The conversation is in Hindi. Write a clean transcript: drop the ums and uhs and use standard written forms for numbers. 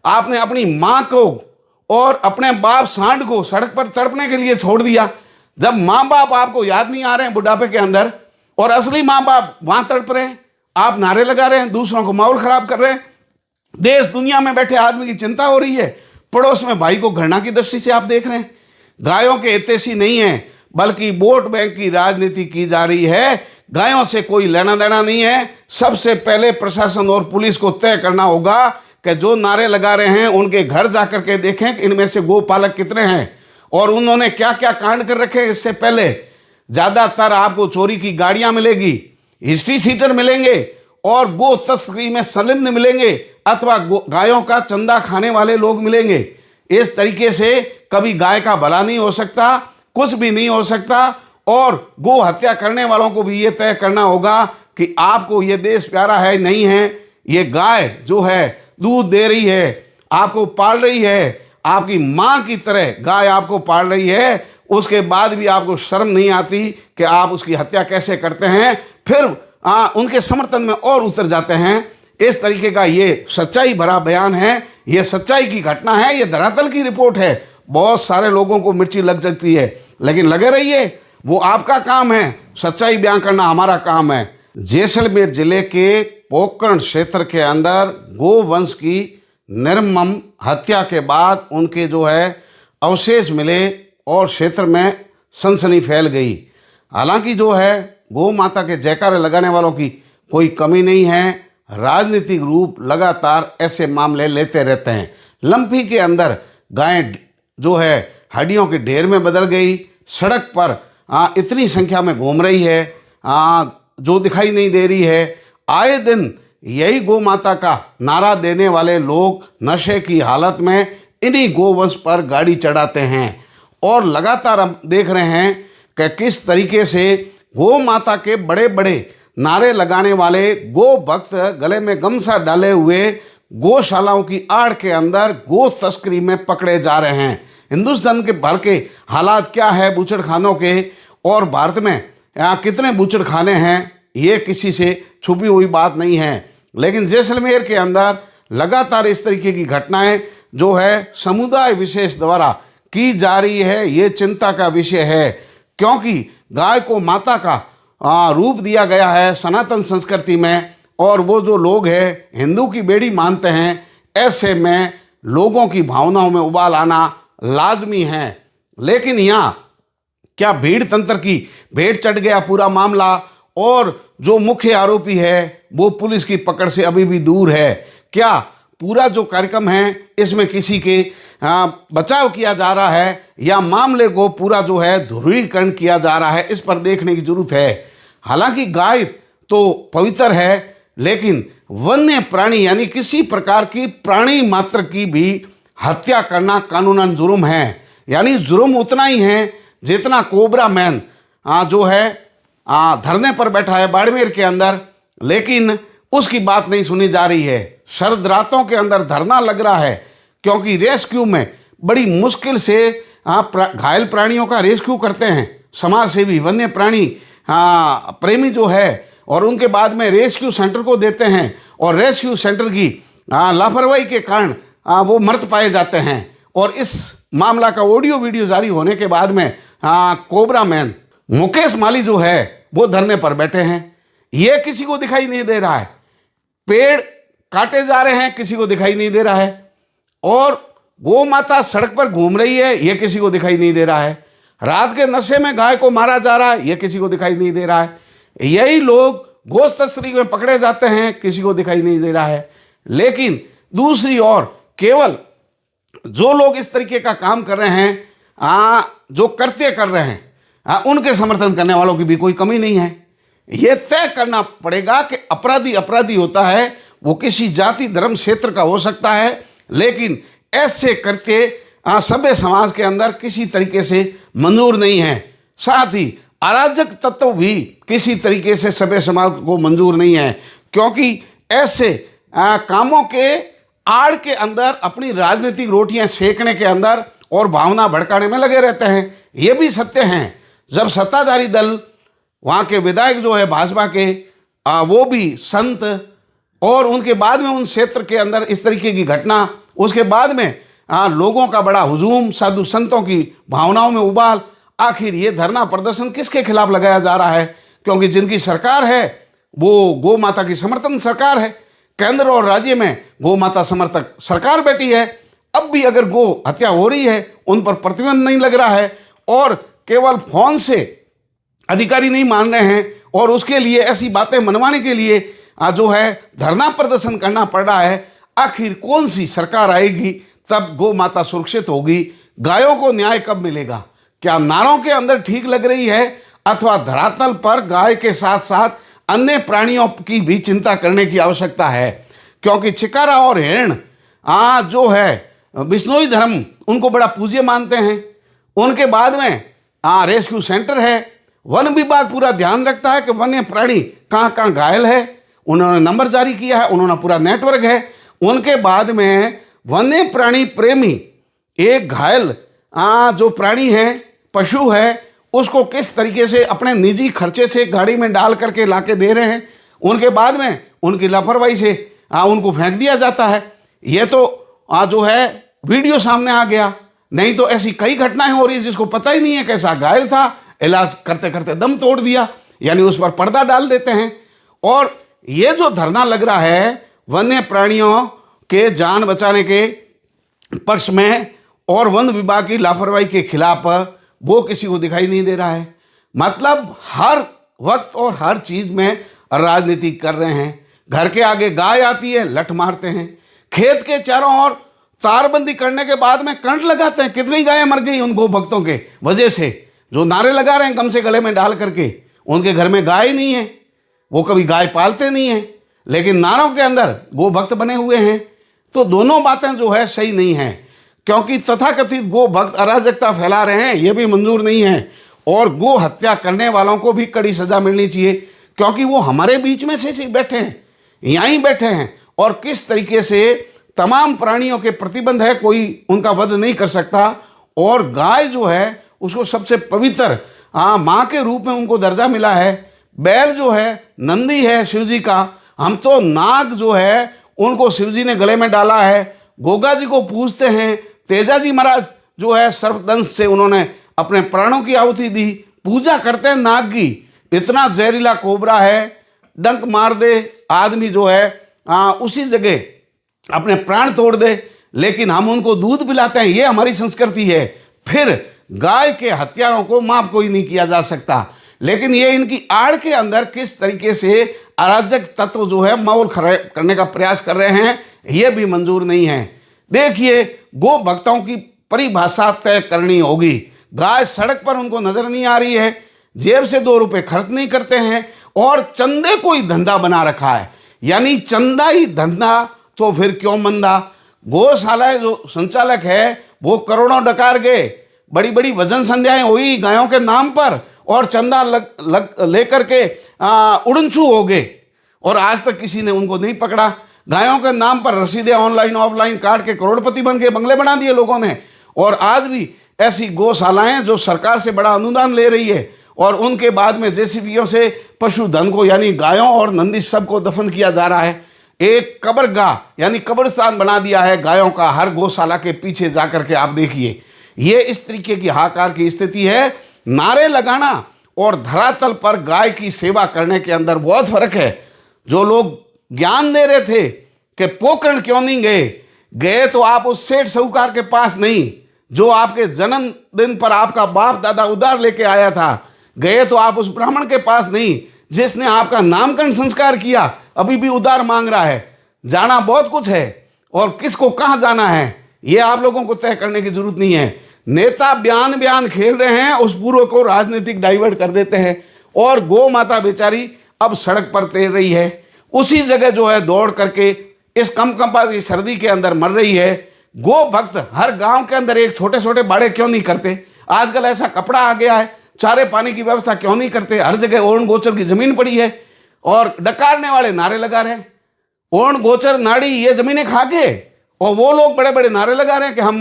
आपने अपनी माँ को और अपने बाप सांड को सड़क पर तड़पने के लिए छोड़ दिया। जब माँ बाप आपको याद नहीं आ रहे हैं बुढ़ापे के अंदर, और असली माँ बाप वहां तड़प रहे हैं, आप नारे लगा रहे हैं, दूसरों को माहौल खराब कर रहे हैं। देश दुनिया में बैठे आदमी की चिंता हो रही है, पड़ोस में भाई को घृणा की दृष्टि से आप देख रहे हैं। गायों के हितैषी नहीं है, बल्कि वोट बैंक की राजनीति की जा रही है। गायों से कोई लेना देना नहीं है। सबसे पहले प्रशासन और पुलिस को तय करना होगा कि जो नारे लगा रहे हैं उनके घर जाकर के देखें कि इनमें से गोपालक कितने हैं और उन्होंने क्या क्या कांड कर रखे हैं। इससे पहले ज्यादातर आपको चोरी की गाड़ियां मिलेगी, हिस्ट्री सीटर मिलेंगे और गो तस्करी में संलिप्त मिलेंगे, अथवा गायों का चंदा खाने वाले लोग मिलेंगे। इस तरीके से कभी गाय का भला नहीं हो सकता, कुछ भी नहीं हो सकता। और गो हत्या करने वालों को भी ये तय करना होगा कि आपको ये देश प्यारा है नहीं है। ये गाय जो है दूध दे रही है, आपको पाल रही है, आपकी माँ की तरह गाय आपको पाल रही है, उसके बाद भी आपको शर्म नहीं आती कि आप उसकी हत्या कैसे करते हैं, फिर उनके समर्थन में और उतर जाते हैं। इस तरीके का ये सच्चाई भरा बयान है, ये सच्चाई की घटना है, ये धरातल की रिपोर्ट है। बहुत सारे लोगों को मिर्ची लग सकती है, लेकिन लगे रहिए, वो आपका काम है, सच्चाई बयान करना हमारा काम है। जैसलमेर जिले के पोकरण क्षेत्र के अंदर गोवंश की निर्मम हत्या के बाद उनके जो है अवशेष मिले और क्षेत्र में सनसनी फैल गई। हालांकि जो है गौ माता के जयकारे लगाने वालों की कोई कमी नहीं है। राजनीतिक रूप लगातार ऐसे मामले लेते रहते हैं। लम्फी के अंदर गाय जो है हड्डियों के ढेर में बदल गई, सड़क पर इतनी संख्या में घूम रही है जो दिखाई नहीं दे रही है। आए दिन यही गौ माता का नारा देने वाले लोग नशे की हालत में इन्हीं गोवंश पर गाड़ी चढ़ाते हैं और लगातार हम देख रहे हैं कि किस तरीके से गौ माता के बड़े बड़े नारे लगाने वाले गो भक्त गले में गमछा डाले हुए गौशालाओं की आड़ के अंदर गो तस्करी में पकड़े जा रहे हैं। हिंदुस्तान के भर के हालात क्या है बूचड़खानों के, और भारत में कितने बूचड़खाने हैं, ये किसी से छुपी हुई बात नहीं है। लेकिन जैसलमेर के अंदर लगातार इस तरीके की घटनाएं जो है समुदाय विशेष द्वारा की जा रही है, ये चिंता का विषय है। क्योंकि गाय को माता का रूप दिया गया है सनातन संस्कृति में, और वो जो लोग हैं हिंदू की बेड़ी मानते हैं, ऐसे में लोगों की भावनाओं में उबाल आना लाजमी है। लेकिन यहाँ क्या भीड़ तंत्र की भेंट चढ़ गया पूरा मामला, और जो मुख्य आरोपी है वो पुलिस की पकड़ से अभी भी दूर है। क्या पूरा जो कार्यक्रम है इसमें किसी के बचाव किया जा रहा है या मामले को पूरा जो है ध्रुवीकरण किया जा रहा है, इस पर देखने की जरूरत है। हालांकि गाय तो पवित्र है, लेकिन वन्य प्राणी यानी किसी प्रकार की प्राणी मात्र की भी हत्या करना कानूनन जुर्म है। यानी जुर्म उतना ही है जितना कोबरा मैन जो है धरने पर बैठा है बाड़मेर के अंदर, लेकिन उसकी बात नहीं सुनी जा रही है। शरद रातों के अंदर धरना लग रहा है क्योंकि रेस्क्यू में बड़ी मुश्किल से घायल प्राणियों का रेस्क्यू करते हैं समाज सेवी वन्य प्राणी प्रेमी जो है, और उनके बाद में रेस्क्यू सेंटर को देते हैं, और रेस्क्यू सेंटर की लापरवाही के कारण वो मृत पाए जाते हैं। और इस मामला का ऑडियो वीडियो जारी होने के बाद में कोबरा मैन मुकेश माली जो है वो धरने पर बैठे हैं। ये किसी को दिखाई नहीं दे रहा है। पेड़ काटे जा रहे हैं, किसी को दिखाई नहीं दे रहा है। और गौ माता सड़क पर घूम रही है, ये किसी को दिखाई नहीं दे रहा है। रात के नशे में गाय को मारा जा रहा है, ये किसी को दिखाई नहीं दे रहा है। यही लोग गोश्त तस्करी में पकड़े जाते हैं, किसी को दिखाई नहीं दे रहा है। लेकिन दूसरी ओर केवल जो लोग इस तरीके का काम कर रहे हैं, जो कृत्य कर रहे हैं, उनके समर्थन करने वालों की भी कोई कमी नहीं है। यह तय करना पड़ेगा कि अपराधी अपराधी होता है, वो किसी जाति धर्म क्षेत्र का हो सकता है, लेकिन ऐसे कृत्य सभ्य समाज के अंदर किसी तरीके से मंजूर नहीं है। साथ ही अराजक तत्व भी किसी तरीके से सभ्य समाज को मंजूर नहीं है, क्योंकि ऐसे कामों के आड़ के अंदर अपनी राजनीतिक रोटियां सेकने के अंदर और भावना भड़काने में लगे रहते हैं। ये भी सत्य हैं। जब सत्ताधारी दल वहाँ के विधायक जो है भाजपा के, वो भी संत, और उनके बाद में उन क्षेत्र के अंदर इस तरीके की घटना उसके बाद में लोगों का बड़ा हुजूम, साधु संतों की भावनाओं में उबाल। आखिर ये धरना प्रदर्शन किसके खिलाफ लगाया जा रहा है? क्योंकि जिनकी सरकार है वो गौ माता की समर्थन सरकार है। केंद्र और राज्य में गौ माता समर्थक सरकार बैठी है। अब भी अगर गो हत्या हो रही है, उन पर प्रतिबंध नहीं लग रहा है और केवल फोन से अधिकारी नहीं मान रहे हैं और उसके लिए ऐसी बातें मनवाने के लिए जो है धरना प्रदर्शन करना पड़ रहा है। आखिर कौन सी सरकार आएगी तब गौ माता सुरक्षित होगी? गायों को न्याय कब मिलेगा? क्या नारों के अंदर ठीक लग रही है अथवा धरातल पर गाय के साथ साथ अन्य प्राणियों की भी चिंता करने की आवश्यकता है? क्योंकि चिकारा और हिरण जो है बिश्नोई धर्म उनको बड़ा पूज्य मानते हैं। उनके बाद में रेस्क्यू सेंटर है। वन विभाग पूरा ध्यान रखता है कि वन्य प्राणी कहाँ कहाँ घायल है, उन्होंने नंबर जारी किया है, उन्होंने पूरा नेटवर्क है। उनके बाद में वन्य प्राणी प्रेमी एक घायल जो प्राणी है, पशु है, उसको किस तरीके से अपने निजी खर्चे से गाड़ी में डाल करके लाके दे रहे हैं। उनके बाद में उनकी लापरवाही से उनको फेंक दिया जाता है। ये तो जो है वीडियो सामने आ गया, नहीं तो ऐसी कई घटनाएं हो रही है जिसको पता ही नहीं है कैसा घायल था, इलाज करते करते दम तोड़ दिया, यानी उस पर पर्दा डाल देते हैं। और ये जो धरना लग रहा है वन्य प्राणियों के जान बचाने के पक्ष में और वन विभाग की लापरवाही के खिलाफ, वो किसी को दिखाई नहीं दे रहा है। मतलब हर वक्त और हर चीज में राजनीति कर रहे हैं। घर के आगे गाय आती है, लठ मारते हैं। खेत के चारों ओर तारबंदी करने के बाद में करंट लगाते हैं। कितनी गायें मर गई उन गो भक्तों के वजह से, जो नारे लगा रहे हैं गम से गले में डाल करके। उनके घर में गाय नहीं है, वो कभी गाय पालते नहीं है, लेकिन नारों के अंदर गो भक्त बने हुए हैं। तो दोनों बातें जो है सही नहीं है, क्योंकि तथाकथित गो भक्त अराजकता फैला रहे हैं, ये भी मंजूर नहीं है। और गो हत्या करने वालों को भी कड़ी सजा मिलनी चाहिए, क्योंकि वो हमारे बीच में से बैठे हैं, यहीं बैठे हैं। और किस तरीके से तमाम प्राणियों के प्रतिबंध है, कोई उनका वध नहीं कर सकता। और गाय जो है उसको सबसे पवित्र माँ के रूप में उनको दर्जा मिला है। बैल जो है नंदी है शिव जी का। हम तो नाग जो है उनको शिव जी ने गले में डाला है। गोगा जी को पूजते हैं। तेजा जी महाराज जो है सर्पदंश से उन्होंने अपने प्राणों की आहुति दी। पूजा करते हैं नाग की। इतना जहरीला कोबरा है, डंक मार दे आदमी जो है उसी जगह अपने प्राण तोड़ दे, लेकिन हम उनको दूध पिलाते हैं। ये हमारी संस्कृति है। फिर गाय के हत्यारों को माफ कोई नहीं किया जा सकता। लेकिन ये इनकी आड़ के अंदर किस तरीके से अराजक तत्व जो है माहौल खराब करने का प्रयास कर रहे हैं, ये भी मंजूर नहीं है। देखिए, गो भक्तों की परिभाषा तय करनी होगी। गाय सड़क पर उनको नजर नहीं आ रही है, जेब से 2 रुपए खर्च नहीं करते हैं और चंदे को ही धंधा बना रखा है। यानी चंदा ही धंधा, तो फिर क्यों मंदा? गौशाला जो संचालक है वो करोड़ों डकार गए, बड़ी बड़ी वजन संध्याएं हुई गायों के नाम पर और चंदा लेकर के उड़नछू हो गए और आज तक किसी ने उनको नहीं पकड़ा। गायों के नाम पर रसीदें ऑनलाइन ऑफलाइन काट के करोड़पति बन के बंगले बना दिए लोगों ने। और आज भी ऐसी गौशालाएं जो सरकार से बड़ा अनुदान ले रही है और उनके बाद में जेसीबीओं से पशुधन को यानी गायों और नंदी सब को दफन किया जा रहा है। एक कब्रगाह यानी कब्रिस्तान बना दिया है गायों का हर गौशाला के पीछे जाकर के। आप देखिए, ये इस तरीके की हाहाकार की स्थिति है। नारे लगाना और धरातल पर गाय की सेवा करने के अंदर बहुत फर्क है। जो लोग ज्ञान दे रहे थे कि पोखरण क्यों नहीं गए तो आप उस सेठ साहूकार के पास नहीं जो आपके जन्मदिन पर आपका बाप दादा उधार लेके आया था। गए तो आप उस ब्राह्मण के पास नहीं जिसने आपका नामकरण संस्कार किया, अभी भी उधार मांग रहा है। जाना बहुत कुछ है और किसको कहाँ जाना है ये आप लोगों को तय करने की जरूरत नहीं है। नेता बयान खेल रहे हैं, उस पूर्व को राजनीतिक डाइवर्ट कर देते हैं और गौ माता बेचारी अब सड़क पर तैर रही है। उसी जगह जो है दौड़ करके इस कंपकंपा की सर्दी के अंदर मर रही है। गो भक्त हर गांव के अंदर एक छोटे छोटे बाड़े क्यों नहीं करते? आजकल ऐसा कपड़ा आ गया है, चारे पानी की व्यवस्था क्यों नहीं करते? हर जगह ओण गोचर की जमीन पड़ी है और डकारने वाले नारे लगा रहे हैं। ओण गोचर नाड़ी ये जमीनें खा के, और वो लोग बड़े बड़े नारे लगा रहे हैं कि हम